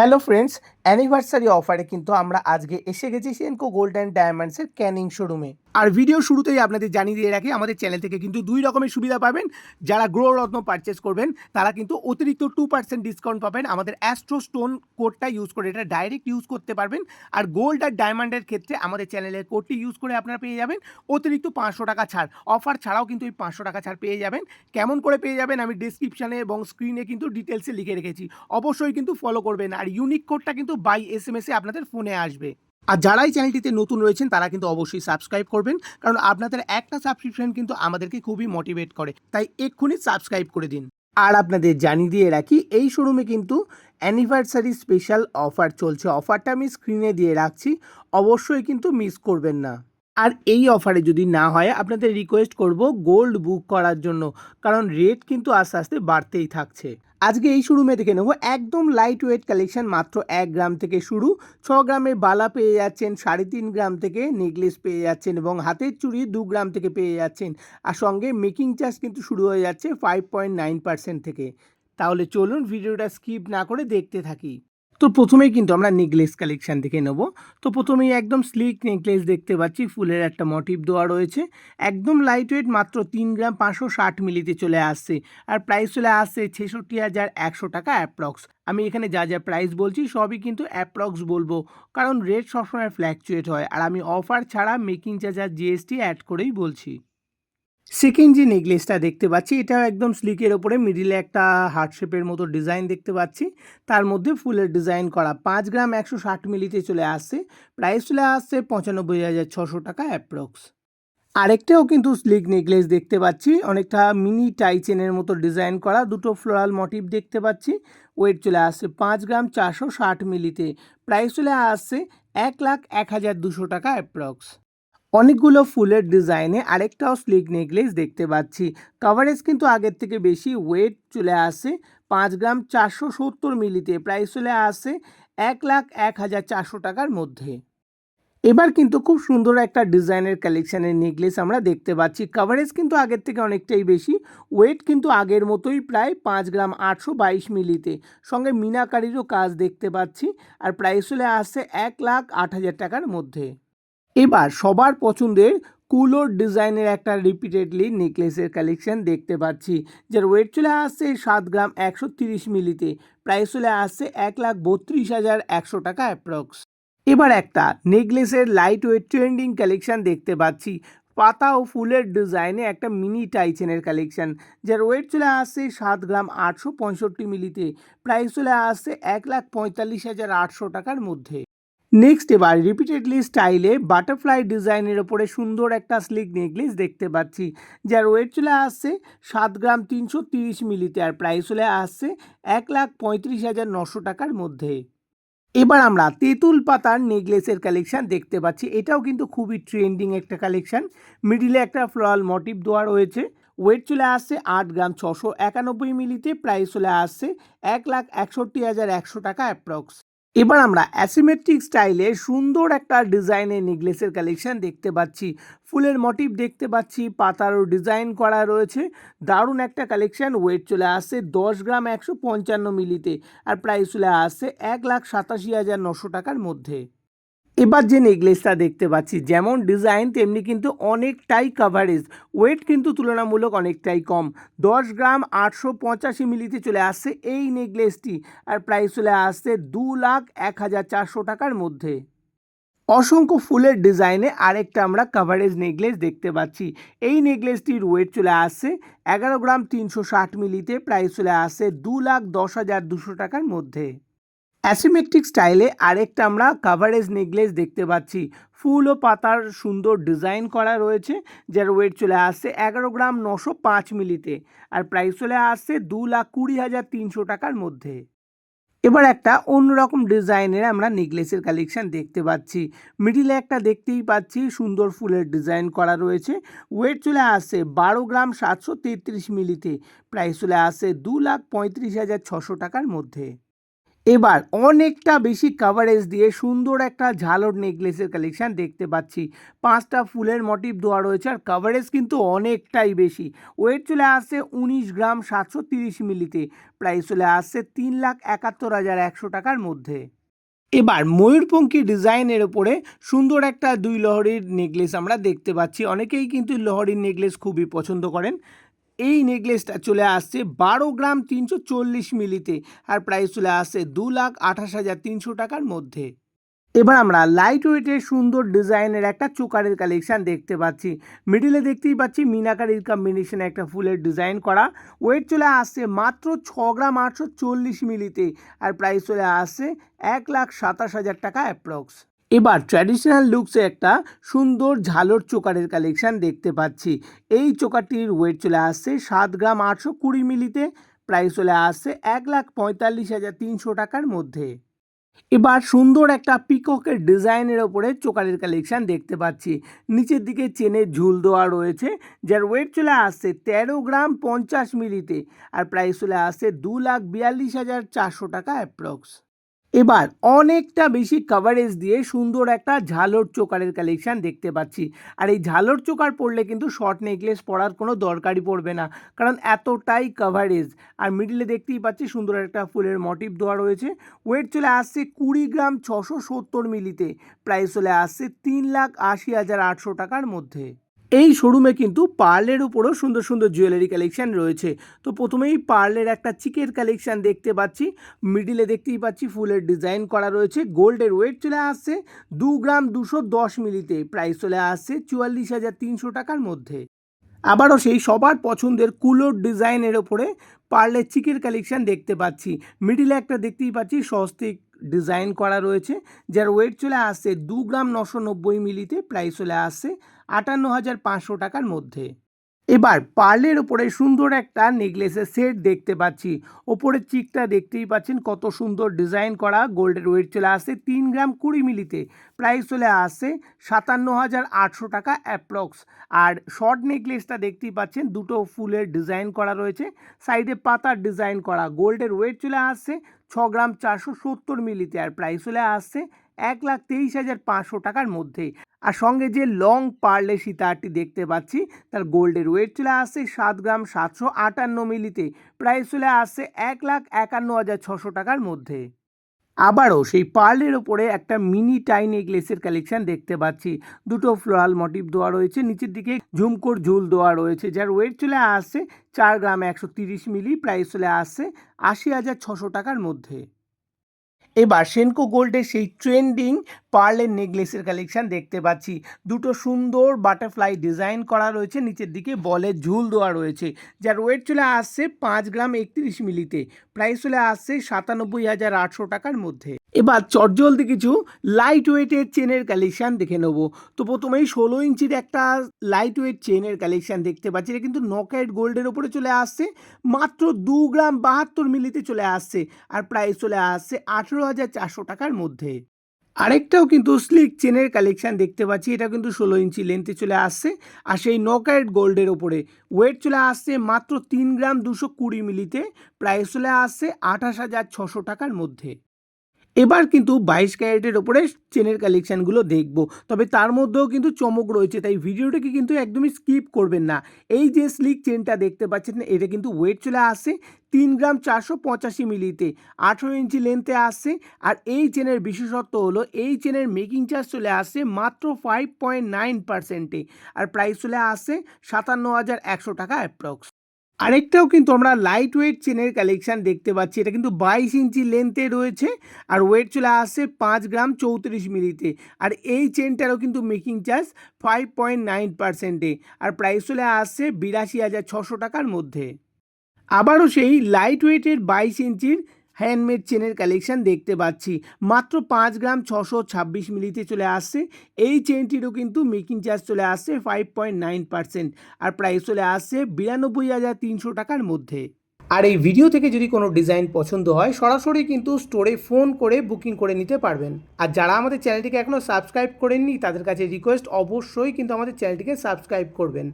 Hello friends, anniversary অফারে কিন্তু আমরা আজকে এসে গেছি সেনকো গোল্ড অ্যান্ড ডায়মন্ডসের ক্যানিং শোরুমে। আর ভিডিও শুরুতেই আপনাদের জানিয়ে দিয়ে রাখি, আমাদের চ্যানেল থেকে কিন্তু দুই রকমের সুবিধা পাবেন। যারা গ্রো রত্ন পারচেস করবেন তারা কিন্তু অতিরিক্ত 2% ডিসকাউন্ট পাবেন আমাদের অ্যাস্ট্রো স্টোন কোডটা ইউজ করে। এটা ডাইরেক্ট ইউজ করতে পারবেন। আর গোল্ড আর ডায়মন্ডের ক্ষেত্রে আমাদের চ্যানেলের কোডটি ইউজ করে আপনারা পেয়ে যাবেন অতিরিক্ত 500 টাকা ছাড়। অফার ছাড়াও কিন্তু এই 500 টাকা ছাড় পেয়ে যাবেন। কেমন করে পেয়ে যাবেন আমি ডিসক্রিপশানে এবং স্ক্রিনে কিন্তু ডিটেলসে লিখে রেখেছি, অবশ্যই কিন্তু ফলো করবেন। আর ইউনিক কোডটা কিন্তু বাই এসএমএসে আপনাদের ফোনে আসবে। আর যারাই চ্যানেলটিতে নতুন রয়েছেন তারা কিন্তু অবশ্যই সাবস্ক্রাইব করবেন, কারণ আপনাদের একটা সাবস্ক্রিপশন কিন্তু আমাদেরকে খুবই মোটিভেট করে, তাই এক্ষুনি সাবস্ক্রাইব করে দিন। আর আপনাদের জানিয়ে দিয়ে রাখি, এই শোরুমে কিন্তু অ্যানিভার্সারি স্পেশাল অফার চলছে। অফারটা আমি স্ক্রিনে দিয়ে রাখছি, অবশ্যই কিন্তু মিস করবেন না। আর এই অফারে যদি না হয় আপনাদের রিকোয়েস্ট করব গোল্ড বুক করার জন্য, কারণ রেট কিন্তু আস্তে আস্তে বাড়তেই থাকছে। আজকে এই শোরুমে দেখে নেব একদম লাইট ওয়েট কালেকশন, মাত্র 1 গ্রাম থেকে শুরু। 6 গ্রামের বালা পেয়ে যাচ্ছেন, 3.5 গ্রাম থেকে নেকলেস পেয়ে যাচ্ছেন এবং হাতের চুড়ি 2 গ্রাম থেকে পেয়ে যাচ্ছেন। আর সঙ্গে মেকিং চার্জ কিন্তু শুরু হয়ে যাচ্ছে 5.9% থেকে। তাহলে চলুন ভিডিওটা স্কিপ না করে দেখতে থাকি। তো প্রথমেই কিন্তু আমরা নেকলেস কালেকশন দেখে নেব। তো প্রথমেই একদম স্লিক নেকলেস দেখতে পাচ্ছি, ফুলের একটা মোটিভ দেওয়া রয়েছে। একদম লাইট ওয়েট, মাত্র 3 গ্রাম 560 মিলিতে চলে আসছে। আর প্রাইস চলে আসছে 66,100 টাকা অ্যাপ্রক্স। আমি এখানে যা যা প্রাইস বলছি সবই কিন্তু অ্যাপ্রক্স বলবো, কারণ রেট সবসময় ফ্ল্যাকচুয়েট হয়। আর আমি অফার ছাড়া মেকিং চার্জ আর জিএসটি অ্যাড করেই বলছি। সেকেন্ড যে নেকলেসটা দেখতে পাচ্ছি, এটাও একদম স্লিকের ওপরে মিডিলে একটা হার্ট শেপের মতো ডিজাইন দেখতে পাচ্ছি, তার মধ্যে ফুলের ডিজাইন করা। 5 গ্রাম 160 মিলিতে চলে আসছে। প্রাইস চলে আসছে 95,600 টাকা অ্যাপ্রক্স। আরেকটাও কিন্তু স্লিক নেকলেস দেখতে পাচ্ছি, অনেকটা মিনি টাই চেনের মতো ডিজাইন করা, দুটো ফ্লোরাল মোটিভ দেখতে পাচ্ছি। ওয়েট চলে আসছে 5 গ্রাম 460 মিলিতে। প্রাইস চলে আসছে 1,01,200 টাকা অ্যাপ্রক্স। অনেকগুলো ফুলের ডিজাইনে আরেকটাও স্লিক নেকলেস দেখতে পাচ্ছি। কভারেজ কিন্তু আগের থেকে বেশি। ওয়েট চলে আসে 5 গ্রাম 470 মিলিতে। প্রাইস চলে আসে 1,01,400 টাকার মধ্যে। এবার কিন্তু খুব সুন্দর একটা ডিজাইনের কালেকশানের নেকলেস আমরা দেখতে পাচ্ছি। কভারেজ কিন্তু আগের থেকে অনেকটাই বেশি। ওয়েট কিন্তু আগের মতোই, প্রায় 5 গ্রাম 822 মিলিতে। সঙ্গে মিনাকারিরও কাজ দেখতে পাচ্ছি। আর প্রাইস চলে আসছে 1,08,000 টাকার মধ্যে। এবার সবার পছন্দের কুলোর ডিজাইনের একটা রিপিটেডলি নেকলেসের কালেকশন দেখতে পাচ্ছি, যার ওয়েট চলে আসছে 7 গ্রাম 130 মিলিতে। প্রাইস চলে আসছে 1,32,100 টাকা অ্যাপ্রক্স। এবার একটা নেকলেসের লাইট ওয়েট ট্রেন্ডিং কালেকশন দেখতে পাচ্ছি, পাতা ও ফুলের ডিজাইনে একটা মিনি টাইচেনের কালেকশন, যার ওয়েট চলে আসছে 7 গ্রাম 865 মিলিতে। প্রাইস চলে আসছে 1,45,800 টাকার মধ্যে। নেক্সট এবার রিপিটেডলি স্টাইলে বাটারফ্লাই ডিজাইনের ওপরে সুন্দর একটা স্লিক নেকলেস দেখতে পাচ্ছি, যার ওয়েট চলে আসছে 7 গ্রাম 330 মিলিতে। আর প্রাইস চলে আসছে 1,35,900 টাকার মধ্যে। এবার আমরা তেঁতুল পাতার নেকলেসের কালেকশন দেখতে পাচ্ছি, এটাও কিন্তু খুবই ট্রেন্ডিং একটা কালেকশন। মিডিলে একটা ফ্লোরাল মোটিভ দেওয়া রয়েছে। ওয়েট চলে আসছে 8 গ্রাম 691 মিলিতে। প্রাইস চলে আসছে 1,61,100 টাকা অ্যাপ্রক্স। এবার আমরা অ্যাসিমেট্রিক স্টাইলে সুন্দর একটা ডিজাইনের নেকলেসের কালেকশন দেখতে পাচ্ছি। ফুলের মোটিভ দেখতে পাচ্ছি, পাতারও ডিজাইন করা রয়েছে। দারুণ একটা কালেকশন। ওয়েট চলে আসছে 10 গ্রাম 155 মিলিতে। আর প্রাইস চলে আসছে 1,87,900 টাকার মধ্যে। এবার যে নেকলেসটা দেখতে পাচ্ছি, যেমন ডিজাইন তেমনি কিন্তু অনেকটাই কাভারেজ। ওয়েট কিন্তু তুলনামূলক অনেকটাই কম। 10 গ্রাম 885 মিলিতে চলে আসছে এই নেকলেসটি। আর প্রাইস চলে আসছে 2,01,400 টাকার মধ্যে। অসংখ্য ফুলের ডিজাইনে আরেকটা আমরা কাভারেজ নেকলেস দেখতে পাচ্ছি। এই নেকলেসটির ওয়েট চলে আসছে 11 গ্রাম 360 মিলিতে। প্রাইস চলে আসছে 2,10,200 টাকার মধ্যে। অ্যাসিমেট্রিক স্টাইলে আরেকটা আমরা কাভারেজ নেকলেস দেখতে পাচ্ছি। ফুল ও পাতার সুন্দর ডিজাইন করা রয়েছে, যার ওয়েট চলে আসছে 11 গ্রাম 905 মিলিতে। আর প্রাইস চলে আসছে 2,20,300 টাকার মধ্যে। এবার একটা অন্যরকম ডিজাইনের আমরা নেকলেসের কালেকশন দেখতে পাচ্ছি। মিডিলে একটা দেখতেই পাচ্ছি সুন্দর ফুলের ডিজাইন করা রয়েছে। ওয়েট চলে আসছে 12 গ্রাম 733 মিলিতে। প্রাইস চলে আসছে 2,35,600 টাকার মধ্যে। এবার অনেকটা বেশি কাভারেজ দিয়ে সুন্দর একটা ঝালর নেকলেসের কালেকশান দেখতে পাচ্ছি। 5টা ফুলের মোটিভ দেওয়া রয়েছে আর কাভারেজ কিন্তু অনেকটাই বেশি। ওয়েট চলে আসছে 19 গ্রাম 730 মিলিতে। প্রাইস চলে আসছে 3,71,100 টাকার মধ্যে। এবার ময়ূরপঙ্খী ডিজাইনের ওপরে সুন্দর একটা 2 লহরির নেকলেস আমরা দেখতে পাচ্ছি। অনেকেই কিন্তু লহরির নেকলেস খুবই পছন্দ করেন। এই নেকলেসটা চলে আসছে 12 গ্রাম 340 মিলিতে আর প্রাইস চলে আসছে 2,28,300 টাকার মধ্যে। এবার আমরা লাইট ওয়েটের সুন্দর ডিজাইনের একটা চোকারের কালেকশান দেখতে পাচ্ছি। মিডিলে দেখতেই পাচ্ছি মিনাকারির কম্বিনেশনে একটা ফুলের ডিজাইন করা। ওয়েট চলে আসছে মাত্র 6 গ্রাম 840 মিলিতে আর প্রাইস চলে আসছে 1,27,000 টাকা অ্যাপ্রক্স। এবার ট্র্যাডিশনাল লুকসে একটা সুন্দর ঝালর চোকারের কালেকশান দেখতে পাচ্ছি। এই চোকারটির ওয়েট চলে আসছে 7 গ্রাম 820 মিলিতে। প্রাইস চলে আসছে 1,45,300 টাকার মধ্যে। এবার সুন্দর একটা পিককের ডিজাইনের ওপরে চোকারের কালেকশান দেখতে পাচ্ছি। নিচের দিকে চেনের ঝুল দেওয়া রয়েছে, যার ওয়েট চলে আসছে 13 গ্রাম 50 মিলিতে আর প্রাইস চলে আসছে 2,42,400 টাকা অ্যাপ্রক্স। এবার অনেকটা বেশি কাভারেজ দিয়ে সুন্দর একটা ঝালর চোকারের কালেকশান দেখতে পাচ্ছি। আর এই ঝালর চোকার পরলে কিন্তু শর্ট নেকলেস পরার কোনো দরকারই পড়বে না, কারণ এতটাই কাভারেজ। আর মিডিলে দেখতেই পাচ্ছি সুন্দর একটা ফুলের মোটিভ দেওয়া রয়েছে। ওয়েট চলে আসছে 20 গ্রাম 670 মিলিতে। প্রাইস চলে আসছে 3,80,800 টাকার মধ্যে। এই শোরুমে কিন্তু পার্লের উপরও সুন্দর সুন্দর জুয়েলারি কালেকশান রয়েছে। তো প্রথমেই পার্লের একটা চিকের কালেকশান দেখতে পাচ্ছি। মিডিলে দেখতেই পাচ্ছি ফুলের ডিজাইন করা রয়েছে। গোল্ডের ওয়েট চলে আসছে 2 গ্রাম 210 মিলিতে। প্রাইস চলে আসছে 44,300 টাকার মধ্যে। আবারও সেই সবার পছন্দের কুলোর ডিজাইনের ওপরে পার্লের চিকের কালেকশান দেখতে পাচ্ছি। মিডিলে একটা দেখতেই পাচ্ছি স্বস্তিক ডিজাইন করা রয়েছে, যার ওয়েট চলে আসছে 2 গ্রাম 990 মিলিতে। প্রাইস চলে আসছে 58,500 টাকার মধ্যে। এবার পার্লের ওপরে সুন্দর একটা নেকলেসের সেট দেখতে পাচ্ছি। ওপরের চিকটা দেখতেই পাচ্ছেন কত সুন্দর ডিজাইন করা। গোল্ডের ওয়েট চলে আসছে 3 গ্রাম 20 মিলিতে। প্রাইস চলে আসছে 57,800 টাকা অ্যাপ্রক্স। আর শর্ট নেকলেসটা দেখতেই পাচ্ছেন দুটো ফুলের ডিজাইন করা রয়েছে, সাইডে পাতার ডিজাইন করা। গোল্ডের ওয়েট চলে আসছে 6 গ্রাম 470 মিলিতে আর প্রাইস চলে আসছে 1,23,500 টাকার মধ্যে। আর সঙ্গে যে লং পার্লে সীতাহারটি দেখতে পাচ্ছি, তার গোল্ডের ওয়েট চলে আসছে 7 গ্রাম 758 মিলিতে। প্রাইস চলে আসছে 1,51,600 টাকার মধ্যে। আবারও সেই পার্লের ওপরে একটা মিনি টাই নেকলেসের কালেকশান দেখতে পাচ্ছি। দুটো ফ্লোরাল মোটিভ দেওয়া রয়েছে, নিচের দিকে ঝুমকোর ঝুল দেওয়া রয়েছে, যার ওয়েট চলে আসছে 4 গ্রাম 130 মিলি। প্রাইস চলে আসছে 80,600 টাকার মধ্যে। এবার সেনকো গোল্ডের সেই ট্রেন্ডিং পার্লের নেকলেসের কালেকশান দেখতে পাচ্ছি। দুটো সুন্দর বাটারফ্লাই ডিজাইন করা রয়েছে, নিচের দিকে বলের ঝুল দেওয়া রয়েছে, যার ওয়েট চলে আসছে 5 গ্রাম 31 মিলিতে। প্রাইস চলে আসছে 97,800 টাকার মধ্যে। এবার চটজলদি কিছু লাইট ওয়েটের চেনের কালেকশান দেখে নেব। তো প্রথমেই 16 ইঞ্চির একটা লাইট ওয়েট চেনের কালেকশান দেখতে পাচ্ছি। এটা কিন্তু নকআউট গোল্ডের ওপরে চলে আসছে, মাত্র 2 গ্রাম 72 মিলিতে চলে আসছে আর প্রাইস চলে আসছে 18,400 টাকার মধ্যে। আরেকটাও কিন্তু স্লিক চেনের কালেকশান দেখতে পাচ্ছি। এটা কিন্তু 16 ইঞ্চি লেন্থে চলে আসছে আর সেই নকআউট গোল্ডের ওপরে। ওয়েট চলে আসছে মাত্র 3 গ্রাম 220 মিলিতে। প্রাইস চলে আসছে 28,600 টাকার মধ্যে। এবার কিন্তু 22 ক্যারেটের ওপরে চেনের কালেকশানগুলো দেখব, তবে তার মধ্যেও কিন্তু চমক রয়েছে, তাই ভিডিওটাকে কিন্তু একদমই স্কিপ করবেন না। এই যে স্লিক চেনটা দেখতে পাচ্ছেন, এটা কিন্তু ওয়েট চলে আসছে 3 গ্রাম 485 মিলিতে, 18 ইঞ্চি লেন্থে আসছে। আর এই চেনের বিশেষত্ব হলো এই চেনের মেকিং চার্জ চলে আসছে মাত্র 5.9%-এ আর প্রাইস চলে আসছে 57,100 টাকা অ্যাপ্রক্স। আরেকটাও কিন্তু আমরা লাইট ওয়েট চেনের কালেকশান দেখতে পাচ্ছি। এটা কিন্তু 22 ইঞ্চি লেন্থে রয়েছে আর ওয়েট চলে আসছে 5 গ্রাম 34 মিলিতে। আর এই চেনটারও কিন্তু মেকিং চার্জ 5.9%-এ আর প্রাইস চলে আসছে 82,600 টাকার মধ্যে। আবারও সেই লাইট ওয়েটের 22 ইঞ্চির হ্যান্ডমেড চেনের কালেকশান দেখতে পাচ্ছি, মাত্র 5 গ্রাম 626 মিলিতে চলে আসছে। এই চেনটিরও কিন্তু মেকিং চার্জ চলে আসছে 5.9% আর প্রাইস চলে আসছে 92,300 টাকার মধ্যে। আর এই ভিডিও থেকে যদি কোনো ডিজাইন পছন্দ হয়, সরাসরি কিন্তু স্টোরে ফোন করে বুকিং করে নিতে পারবেন। আর যারা আমাদের চ্যানেলটিকে এখনও সাবস্ক্রাইব করেননি, তাদের কাছে রিকোয়েস্ট অবশ্যই কিন্তু আমাদের চ্যানেলটিকে সাবস্ক্রাইব করবেন।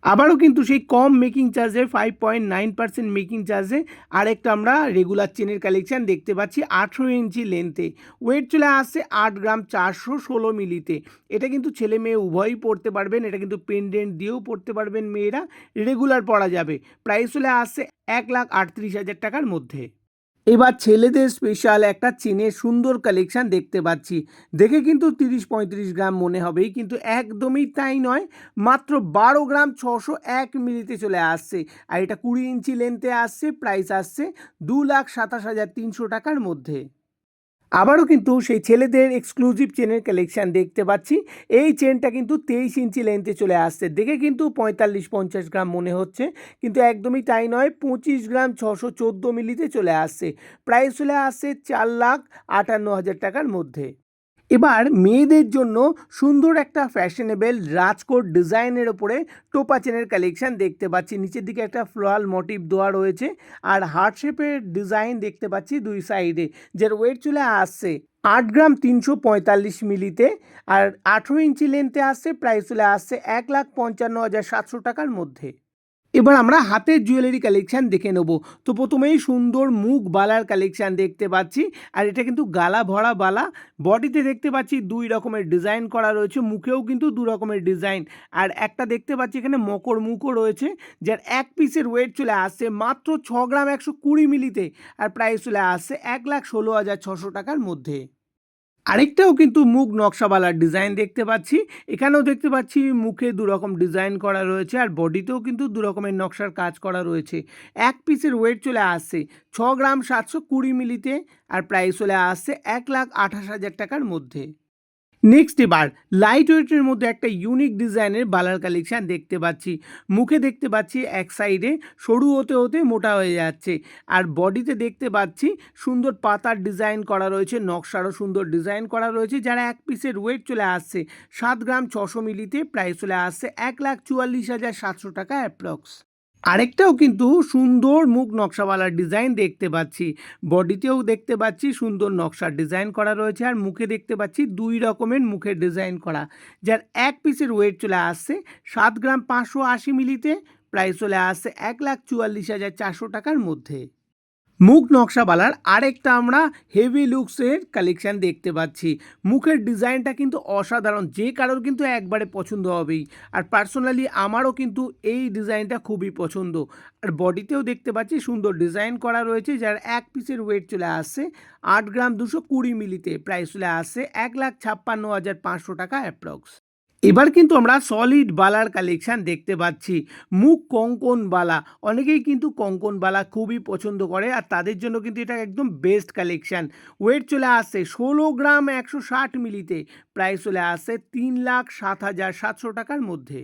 আবারও কিন্তু সেই কম মেকিং চার্জে 5.9% মেকিং চার্জে আরেকটা আমরা রেগুলার চেনের কালেকশান দেখতে পাচ্ছি 18 ইঞ্চি লেন্থে। ওয়েট চলে আসছে 8 গ্রাম 416 মিলিতে। এটা কিন্তু ছেলে মেয়ে উভয়ই পড়তে পারবেন, এটা কিন্তু পেন্ডেন্ট দিয়েও পড়তে পারবেন মেয়েরা, রেগুলার পরা যাবে। প্রাইস চলে আসছে 1,38,000 টাকার মধ্যে। এবার ছেলেদের স্পেশাল একটা চেনের সুন্দর কালেকশান দেখতে পাচ্ছি। দেখে কিন্তু 30-35 গ্রাম মনে হবেই, কিন্তু একদমই তাই নয়। মাত্র 12 গ্রাম 601 মিলিতে চলে আসছে। আর এটা 20 ইঞ্চি লেন্থে আসছে। প্রাইস আসছে 2,27,300 টাকার মধ্যে। আবারও কিন্তু সেই ছেলেদের এক্সক্লুসিভ চেনের কালেকশান দেখতে পাচ্ছি। এই চেনটা কিন্তু 23 ইঞ্চি লেন্থে চলে আসছে। দেখে কিন্তু 45-50 গ্রাম মনে হচ্ছে, কিন্তু একদমই তাই নয়। 25 গ্রাম 614 মিলিতে চলে আসছে। প্রাইস চলে আসছে 4,58,000 টাকার মধ্যে। এবার মেয়েদের জন্য সুন্দর একটা ফ্যাশনেবল রাজকোট ডিজাইনের ওপরে টোপা চেনের কালেকশান দেখতে পাচ্ছি। নিচের দিকে একটা ফ্লোরাল মোটিভ দেওয়া রয়েছে আর হার্ট শেপের ডিজাইন দেখতে পাচ্ছি দুই সাইডে, যার ওয়েট চলে আসছে 8 গ্রাম 345 মিলিতে আর 18 ইঞ্চি লেন্থে আসছে। প্রাইস চলে আসছে 1,55,700 টাকার মধ্যে। এবার আমরা হাতের জুয়েলারি কালেকশান দেখে নেব। তো প্রথমেই সুন্দর মুখ বালার কালেকশান দেখতে পাচ্ছি, আর এটা কিন্তু গালা ভরা বালা। বডিতে দেখতে পাচ্ছি দুই রকমের ডিজাইন করা রয়েছে, মুখেও কিন্তু দু রকমের ডিজাইন। আর একটা দেখতে পাচ্ছি এখানে মকর মুখও রয়েছে, যার এক পিসের ওয়েট চলে আসছে মাত্র 6 গ্রাম 120 মিলিতে আর প্রাইস চলে আসছে 1,16,600 টাকার মধ্যে। আরেকটাও কিন্তু মুখ নকশাওয়ালার ডিজাইন দেখতে পাচ্ছি। এখানেও দেখতে পাচ্ছি মুখে দু রকম ডিজাইন করা রয়েছে আর বডিতেও কিন্তু দু রকমের নকশার কাজ করা রয়েছে। এক পিসের ওয়েট চলে আসছে 6 গ্রাম 720 মিলিতে আর প্রাইস চলে আসছে 1,28,000 টাকার মধ্যে। নেক্সট এবার লাইট ওয়েটের মধ্যে একটা ইউনিক ডিজাইনের বালার কালেকশান দেখতে পাচ্ছি। মুখে দেখতে পাচ্ছি এক সাইডে সরু হতে হতে মোটা হয়ে যাচ্ছে, আর বডিতে দেখতে পাচ্ছি সুন্দর পাতার ডিজাইন করা রয়েছে, নকশারও সুন্দর ডিজাইন করা রয়েছে, যারা এক পিসের ওয়েট চলে আসছে 7 গ্রাম 600 মিলিতে। প্রাইস চলে আসছে 1,44,700 টাকা অ্যাপ্রক্স। আরেকটাও কিন্তু সুন্দর মুখ নকশাওয়ালার ডিজাইন দেখতে পাচ্ছি। বডিতেও দেখতে পাচ্ছি সুন্দর নকশার ডিজাইন করা রয়েছে আর মুখে দেখতে পাচ্ছি দুই রকমের মুখের ডিজাইন করা, যার এক পিসের ওয়েট চলে আসছে 7 গ্রাম 580 মিলিতে। প্রাইস চলে আসছে 1,44,400 টাকার মধ্যে। মুখ নকশাওয়ালার আরেকটা আমরা হেভি লুকসের কালেকশান দেখতে পাচ্ছি। মুখের ডিজাইনটা কিন্তু অসাধারণ, যে কারোর কিন্তু একবারে পছন্দ হবেই। আর পার্সোনালি আমারও কিন্তু এই ডিজাইনটা খুবই পছন্দ। আর বডিতেও দেখতে পাচ্ছি সুন্দর ডিজাইন করা রয়েছে, যার এক পিসের ওয়েট চলে আসছে 8 গ্রাম 220 মিলিতে। প্রাইস চলে আসছে 1,56,500 টাকা অ্যাপ্রক্স। এবার কিন্তু আমরা সলিড বালার কালেকশান দেখতে পাচ্ছি। মুখ কঙ্কন বালা, অনেকেই কিন্তু কঙ্কন বালা খুবই পছন্দ করে আর তাদের জন্য কিন্তু এটা একদম বেস্ট কালেকশান। ওয়েট চলে আসছে 16 গ্রাম 160 মিলিতে। প্রাইস চলে আসছে 3,07,700 টাকার মধ্যে।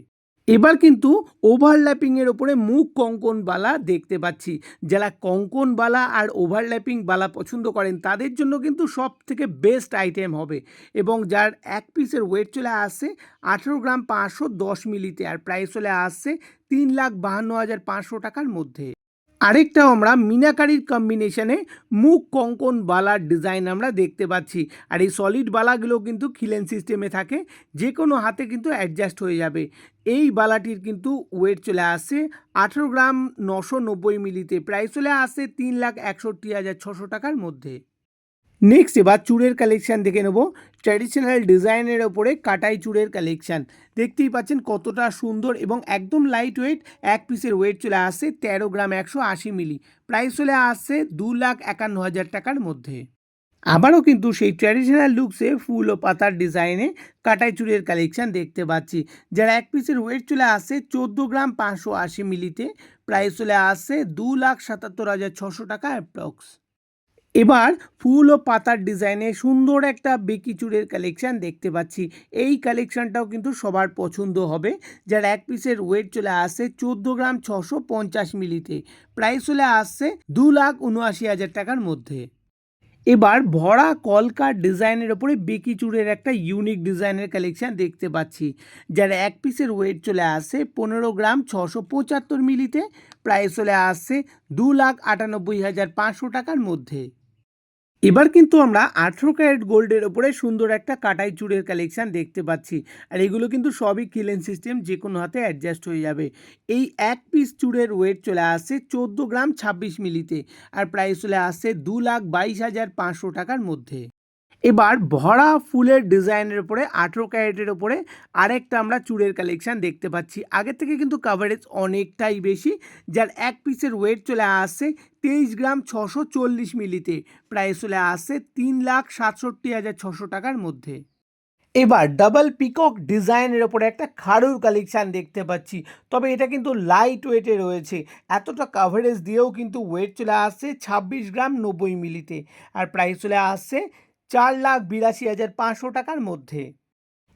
এবার কিন্তু ওভারল্যাপিংয়ের ওপরে মুখ কঙ্কন বালা দেখতে পাচ্ছি। যারা কঙ্কন বালা আর ওভারল্যাপিং বালা পছন্দ করেন তাদের জন্য কিন্তু সব থেকে বেস্ট আইটেম হবে, এবং যার এক পিসের ওয়েট চলে আসছে 18 গ্রাম 510 মিলিতে আর প্রাইস চলে আসছে 3,52,500 টাকার মধ্যে। আরেকটাও আমরা মিনাকারির কম্বিনেশনে মুখ কঙ্কন বালার ডিজাইন আমরা দেখতে পাচ্ছি। আর এই সলিড বালাগুলো কিন্তু খিলেন সিস্টেমে থাকে, যে কোনো হাতে কিন্তু অ্যাডজাস্ট হয়ে যাবে। এই বালাটির কিন্তু ওয়েট চলে আসছে 18 গ্রাম 990 মিলিতে। প্রাইস চলে আসছে 3,61,600 টাকার মধ্যে। নেক্সট এবার চূড়ের কালেকশান দেখে নেব। ট্র্যাডিশনাল ডিজাইনের ওপরে কাটাই চূড়ের কালেকশান দেখতেই পাচ্ছেন কতটা সুন্দর এবং একদম লাইট ওয়েট। এক পিসের ওয়েট চলে আসছে 13 গ্রাম 180 মিলি। প্রাইস চলে আসছে 2,51,000 টাকার মধ্যে। আবারও কিন্তু সেই ট্র্যাডিশনাল লুকসে ফুল ও পাতার ডিজাইনে কাটাই চূড়ের কালেকশান দেখতে পাচ্ছি, যার এক পিসের ওয়েট চলে আসছে 14 গ্রাম 580 মিলিতে। প্রাইস চলে আসছে 2,77,600 টাকা অ্যাপ্রক্স। এবার ফুল ও পাতার ডিজাইনে সুন্দর একটা বেকি চূড়ের কালেকশান দেখতে পাচ্ছি। এই কালেকশানটাও কিন্তু সবার পছন্দ হবে, যার এক পিসের ওয়েট চলে আসছে 14 গ্রাম 650 মিলিতে। প্রাইস চলে আসছে 2,79,000 টাকার মধ্যে। এবার ভরা কলকার ডিজাইনের ওপরে বেকি চূড়ের একটা ইউনিক ডিজাইনের কালেকশান দেখতে পাচ্ছি, যার এক পিসের ওয়েট চলে আসছে 15 গ্রাম 675 মিলিতে। প্রাইস চলে আসছে 2,98,500 টাকার মধ্যে। এবার কিন্তু আমরা 18 ক্যারেট গোল্ডের ওপরে সুন্দর একটা কাটাই চূড়ের কালেকশন দেখতে পাচ্ছি। আর এগুলো কিন্তু সবই কিলেন সিস্টেম, যে কোনো হাতে অ্যাডজাস্ট হয়ে যাবে। এই এক পিস চূড়ের ওয়েট চলে আসছে 14 গ্রাম 26 মিলিতে, আর প্রাইস চলে আসছে 2,22,500 টাকার মধ্যে। এবার ভরা ফুলের ডিজাইনের উপরে 18 ক্যারেটের ওপরে আরেকটা আমরা চূড়ের কালেকশন দেখতে পাচ্ছি। আগের থেকে কিন্তু কাভারেজ অনেকটাই বেশি, যার এক পিসের ওয়েট চলে আসছে 23 গ্রাম 640 মিলিতে, প্রাইস চলে আসছে 3,67,600 টাকার মধ্যে। এবার ডাবল পিকক ডিজাইনের ওপরে একটা খাড়ুর কালেকশান দেখতে পাচ্ছি, তবে এটা কিন্তু লাইট ওয়েটে রয়েছে। এতটা কাভারেজ দিয়েও কিন্তু ওয়েট চলে আসছে 26 গ্রাম 90 মিলিতে, আর প্রাইস চলে আসছে 4,82,500 টাকার মধ্যে।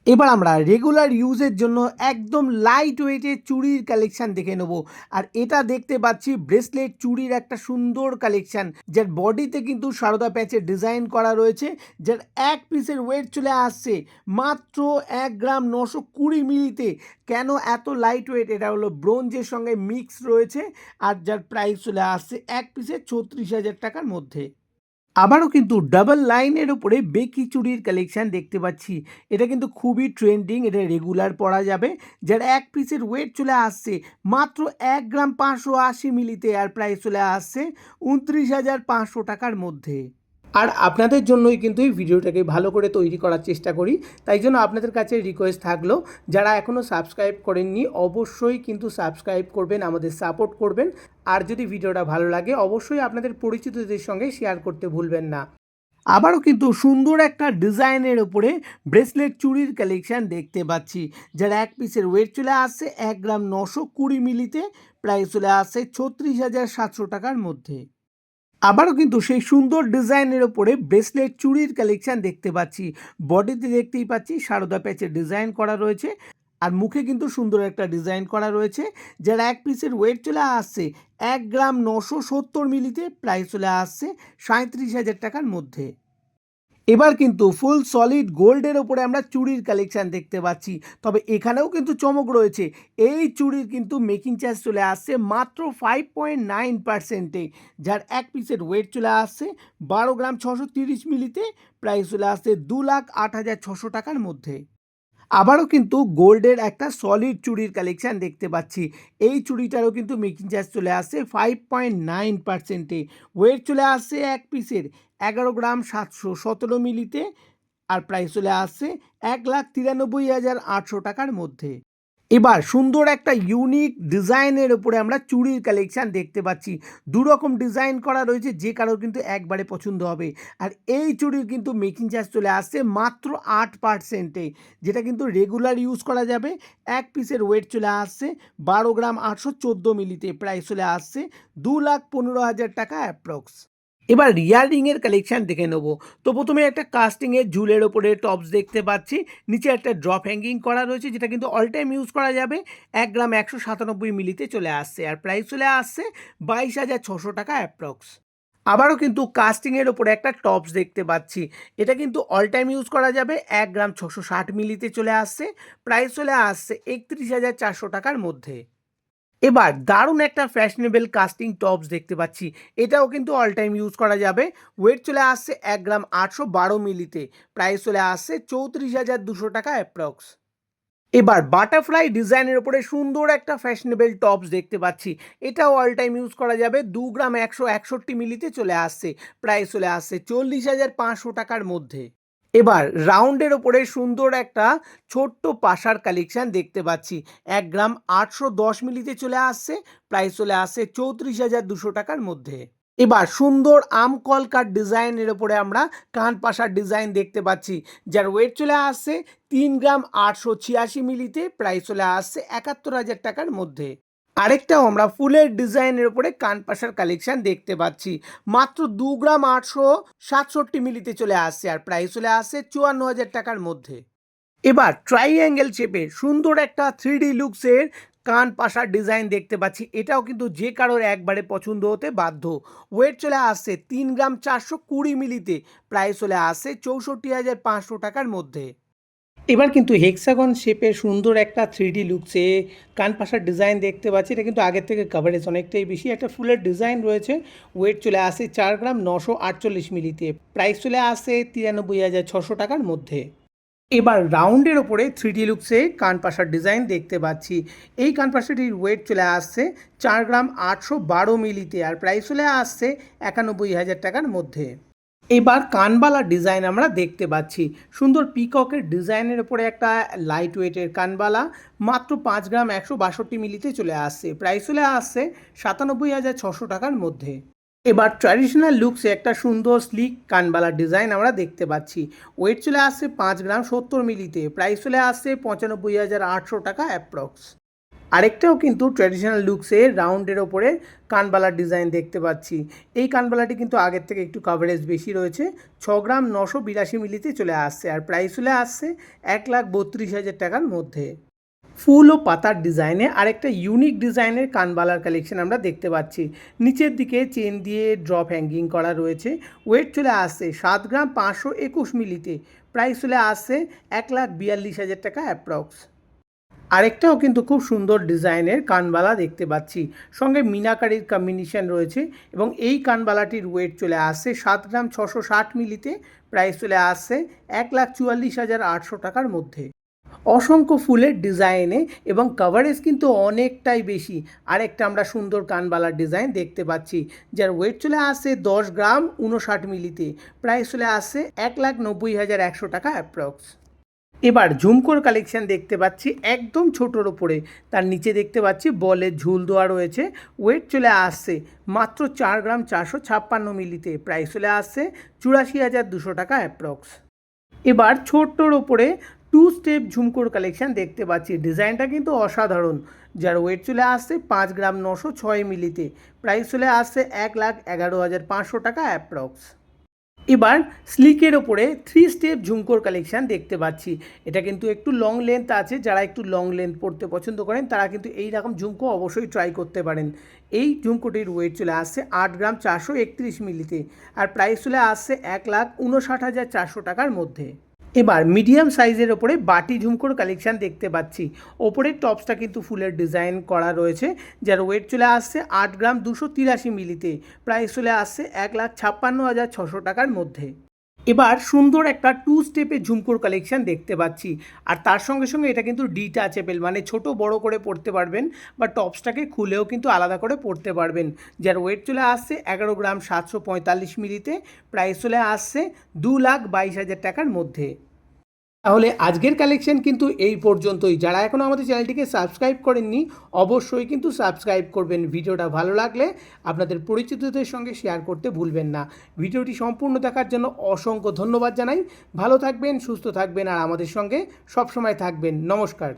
এবার আমরা রেগুলার ইউজের জন্য একদম লাইট ওয়েটের চুড়ির কালেকশন দেখে নেব। আর এটা দেখতে পাচ্ছি ব্রেসলেট চুড়ির একটা সুন্দর কালেকশন, যার বডিতে কিন্তু সারদা প্যাচের ডিজাইন করা রয়েছে, যার এক পিসের ওয়েট চলে আসছে মাত্র 1 গ্রাম 920 মিলিতে। কেন এত লাইট ওয়েট? এটা হলো ব্রোঞ্জের সঙ্গে মিক্স রয়েছে, আর যার প্রাইস চলে আসছে এক পিসে 36,000 টাকার মধ্যে। আবারও কিন্তু ডাবল লাইনের উপরে বেকি চুড়ির কালেকশন দেখতে পাচ্ছি। এটা কিন্তু খুবই ট্রেন্ডিং, এটা রেগুলার পরা যাবে, যার এক পিসের ওয়েট চলে আসছে মাত্র 1 গ্রাম 580 মিলিতে, আর প্রাইস চলে আসছে 29,500 টাকার মধ্যে। আর আপনাদের জন্যই কিন্তু এই ভিডিওটাকে ভালো করে তৈরি করার চেষ্টা করি, তাই জন্য আপনাদের কাছে রিকোয়েস্ট থাকলো, যারা এখনও সাবস্ক্রাইব করেননি অবশ্যই কিন্তু সাবস্ক্রাইব করবেন, আমাদের সাপোর্ট করবেন। আর যদি ভিডিওটা ভালো লাগে অবশ্যই আপনাদের পরিচিতদের সঙ্গে শেয়ার করতে ভুলবেন না। আবারও কিন্তু সুন্দর একটা ডিজাইনের উপরে ব্রেসলেট চুড়ির কালেকশন দেখতে পাচ্ছি, যার এক পিসের ওয়েট চলে আসছে 1 গ্রাম 920 মিলিতে, প্রাইস চলে আসছে 36,700 টাকার মধ্যে। আবারও কিন্তু সেই সুন্দর ডিজাইনের ওপরে ব্রেসলেট চুড়ির কালেকশন দেখতে পাচ্ছি। বডিতে দেখতেই পাচ্ছি সারদা প্যাচের ডিজাইন করা রয়েছে, আর মুখে কিন্তু সুন্দর একটা ডিজাইন করা রয়েছে, যার এক পিসের ওয়েট চলে আসছে 1 গ্রাম 970 মিলিতে, প্রাইস চলে আসছে 37,000 টাকার মধ্যে। এবার কিন্তু ফুল সলিড গোল্ডের ওপরে আমরা চুড়ির কালেকশন দেখতে পাচ্ছি, তবে এখানেও কিন্তু চমক রয়েছে। এই চুড়ির কিন্তু মেকিং চার্জ চলে আসছে মাত্র 5.9%, যার এক পিসের ওয়েট চলে আসছে 12 গ্রাম 630 মিলিতে, প্রাইস চলে আসছে 2,08,600 টাকার মধ্যে। আবারও কিন্তু গোল্ডের একটা সলিড চুড়ির কালেকশন দেখতে পাচ্ছি। এই চুড়িটারও কিন্তু মেকিং চার্জ চলে আসছে 5.9%, ওয়েট চলে আসছে এক পিসের 11 গ্রাম 717 মিলিতে, আর প্রাইস চলে আসছে 1,93,800 টাকার মধ্যে। এবার সুন্দর একটা ইউনিক ডিজাইনের উপরে আমরা চুড়ির কালেকশন দেখতে পাচ্ছি। দুরকম ডিজাইন করা রয়েছে, যে কারোর কিন্তু একবারে পছন্দ হবে। আর এই চুড়ির কিন্তু মেকিং চার্জ চলে আসছে মাত্র 8%, যেটা কিন্তু রেগুলার ইউজ করা যাবে। এক পিসের ওয়েট চলে আসছে 12 গ্রাম 814 মিলিতে, প্রাইস চলে আসছে 2,15,000 টাকা অ্যাপ্রক্স। এবার ইয়াররিংয়ের কালেকশন দেখে নেবো। তো প্রথমে একটা কাস্টিংয়ের ঝুলের ওপরে টপস দেখতে পাচ্ছি, নিচে একটা ড্রপ হ্যাঙ্গিং করা রয়েছে, যেটা কিন্তু অল টাইম ইউজ করা যাবে। 1 গ্রাম 197 মিলিতে চলে আসছে, আর প্রাইস চলে আসছে 22,600 টাকা অ্যাপ্রক্স। আবারও কিন্তু কাস্টিংয়ের ওপরে একটা টপস দেখতে পাচ্ছি, এটা কিন্তু অল টাইম ইউজ করা যাবে। 1 গ্রাম 660 মিলিতে চলে আসছে, প্রাইস চলে আসছে 31,400 টাকার মধ্যে। এবার দারুণ একটা ফ্যাশনেবল কাস্টিং টপস দেখতে পাচ্ছি, এটাও কিন্তু অল টাইম ইউজ করা যাবে। ওয়েট চলে আসছে 1 গ্রাম 812 মিলিতে, প্রাইস চলে আসছে 34,200 টাকা অ্যাপ্রক্স। এবার বাটারফ্লাই ডিজাইনের উপরে সুন্দর একটা ফ্যাশনেবল টপস দেখতে পাচ্ছি, এটাও অল টাইম ইউজ করা যাবে। 2 গ্রাম 161 মিলিতে চলে আসছে, প্রাইস চলে আসছে 40,500 টাকার মধ্যে। এবার রাউন্ডের ওপরে সুন্দর একটা ছোট্ট পাশার কালেকশন দেখতে পাচ্ছি, 1 গ্রাম 810 মিলিতে চলে আসছে, প্রাইস চলে আসছে 34,200 টাকার মধ্যে। এবার সুন্দর আম কলকার ডিজাইনের ওপরে আমরা কান পাশার ডিজাইন দেখতে পাচ্ছি, যার ওয়েট চলে আসছে 3 গ্রাম 886 মিলিতে, প্রাইস চলে আসছে 71,000 টাকার মধ্যে। আরেকটাও আমরা ফুলের ডিজাইনের উপরে কানপাশার কালেকশন দেখতে পাচ্ছি, মাত্র 2 গ্রাম 867 মিলিতে চলে আসছে, আর প্রাইস চলে আসছে 54,000 টাকার মধ্যে। এবার ট্রাইঅ্যাঙ্গেল শেপের সুন্দর একটা 3D লুকসের কানপাশার ডিজাইন দেখতে পাচ্ছি, এটাও কিন্তু যে কারোর একবারে পছন্দ হতে বাধ্য। ওয়েট চলে আসছে 3 গ্রাম 420 মিলিতে, প্রাইস চলে আসছে 64,500 টাকার মধ্যে। এবার কিন্তু হেক্সাগন শেপের সুন্দর একটা 3D লুকসে কানপাশার ডিজাইন দেখতে পাচ্ছি। এটা কিন্তু আগের থেকে কভারেজ অনেকটাই বেশি। একটা ফুলের ডিজাইন রয়েছে। ওয়েট চলে আসে 4 গ্রাম 948 মিলিতে। প্রাইস চলে আসে 93,600 টাকার মধ্যে। এবার রাউন্ডের ওপরে 3D লুকসে কানপাশার ডিজাইন দেখতে পাচ্ছি। এই কানপাশাটির ওয়েট চলে আসছে 4 গ্রাম 812 মিলিতে, আর প্রাইস চলে আসছে 91,000 টাকার মধ্যে। এবার কানবালার ডিজাইন আমরা দেখতে পাচ্ছি। সুন্দর পিককের ডিজাইনের ওপরে একটা লাইট ওয়েটের কানবালা মাত্র 5 গ্রাম 162 মিলিতে চলে আসছে। প্রাইস চলে আসছে 97,600 টাকার মধ্যে। এবার ট্র্যাডিশনাল লুকসে একটা সুন্দর স্লিক কানবালার ডিজাইন আমরা দেখতে পাচ্ছি। ওয়েট চলে আসছে 5 গ্রাম 70 মিলিতে। প্রাইস চলে আসছে 95,800 টাকা অ্যাপ্রক্স। আরেকটাও কিন্তু ট্র্যাডিশনাল লুকসে রাউন্ডের ওপরে কানবালার ডিজাইন দেখতে পাচ্ছি। এই কানবালাটি কিন্তু আগের থেকে একটু কভারেজ বেশি রয়েছে। 6 গ্রাম 982 মিলিতে চলে আসছে, আর প্রাইস চলে আসছে 1,32,000 টাকার মধ্যে। ফুল ও পাতার ডিজাইনে আরেকটা ইউনিক ডিজাইনের কানবালার কালেকশন আমরা দেখতে পাচ্ছি। নিচের দিকে চেন দিয়ে ড্রপ হ্যাঙ্গিং করা রয়েছে। ওয়েট চলে আসছে 7 গ্রাম 521 মিলিতে। প্রাইস চলে আসছে 1,42,000 টাকা অ্যাপ্রক্স। আরেকটাও কিন্তু খুব সুন্দর ডিজাইনের কানবালা দেখতে পাচ্ছি, সঙ্গে মিনাকারির কম্বিনেশন রয়েছে, এবং এই কানবালাটির ওয়েট চলে আসছে 7 গ্রাম 660 মিলিতে। প্রাইস চলে আসছে 1,44,800 টাকার মধ্যে। অসংখ্য ফুলের ডিজাইনে এবং কভারেজ কিন্তু অনেকটাই বেশি। আরেকটা আমরা সুন্দর কানবালার ডিজাইন দেখতে পাচ্ছি, যার ওয়েট চলে আসছে 10 গ্রাম 59 মিলিতে। প্রাইস চলে আসছে 1,90,100 টাকা অ্যাপ্রক্স। এবার ঝুমকোর কালেকশন দেখতে পাচ্ছি একদম ছোটোর ওপরে। তার নিচে দেখতে পাচ্ছি বলের ঝুল দেওয়া রয়েছে। ওয়েট চলে আসছে মাত্র 4 গ্রাম 456 মিলিতে। প্রাইস চলে আসছে 84,200 টাকা অ্যাপ্রক্স। এবার ছোট্টর ওপরে 2 স্টেপ ঝুমকোর কালেকশন দেখতে পাচ্ছি। ডিজাইনটা কিন্তু অসাধারণ, যার ওয়েট চলে আসছে 5 গ্রাম 906 মিলিতে। প্রাইস চলে আসছে 1,11,500 টাকা অ্যাপ্রক্স। এবার স্লিকের ওপরে 3 স্টেপ ঝুমকোর কালেকশান দেখতে পাচ্ছি। এটা কিন্তু একটু লং লেন্থ আছে। যারা একটু লং লেন্থ পড়তে পছন্দ করেন তারা কিন্তু এই রকম ঝুমকো অবশ্যই ট্রাই করতে পারেন। এই ঝুমকোটির ওয়েট চলে আসছে 8 গ্রাম 431 মিলিতে, আর প্রাইস চলে আসছে 1,59,400 টাকার মধ্যে। এবার মিডিয়াম সাইজের ওপরে বাটি ঝুমকোর কালেকশান দেখতে পাচ্ছি। ওপরের টপসটা কিন্তু ফুলের ডিজাইন করা রয়েছে, যার ওয়েট চলে আসছে 8 গ্রাম 283 মিলিতে। প্রাইস চলে আসছে 1,56,600 টাকার মধ্যে। এবার সুন্দর একটা 2 স্টেপের ঝুমকোর কালেকশান দেখতে পাচ্ছি, আর তার সঙ্গে সঙ্গে এটা কিন্তু ডিটাচেবল, মানে ছোট বড় করে পড়তে পারবেন, বা টপসটাকে খুলেও কিন্তু আলাদা করে পড়তে পারবেন। যার ওয়েট চলে আসছে 11 গ্রাম 745 মিলিতে। প্রাইস চলে আসছে 2,22,000 টাকার মধ্যে। তাহলে আজকের কালেকশন কিন্তু এই পর্যন্তই। যারা এখনও আমাদের চ্যানেলটিকে সাবস্ক্রাইব করেননি অবশ্যই কিন্তু সাবস্ক্রাইব করবেন। ভিডিওটা ভালো লাগলে আপনাদের পরিচিতদের সঙ্গে শেয়ার করতে ভুলবেন না। ভিডিওটি সম্পূর্ণ দেখার জন্য অসংখ্য ধন্যবাদ জানাই। ভালো থাকবেন, সুস্থ থাকবেন, আর আমাদের সঙ্গে সবসময় থাকবেন। নমস্কার।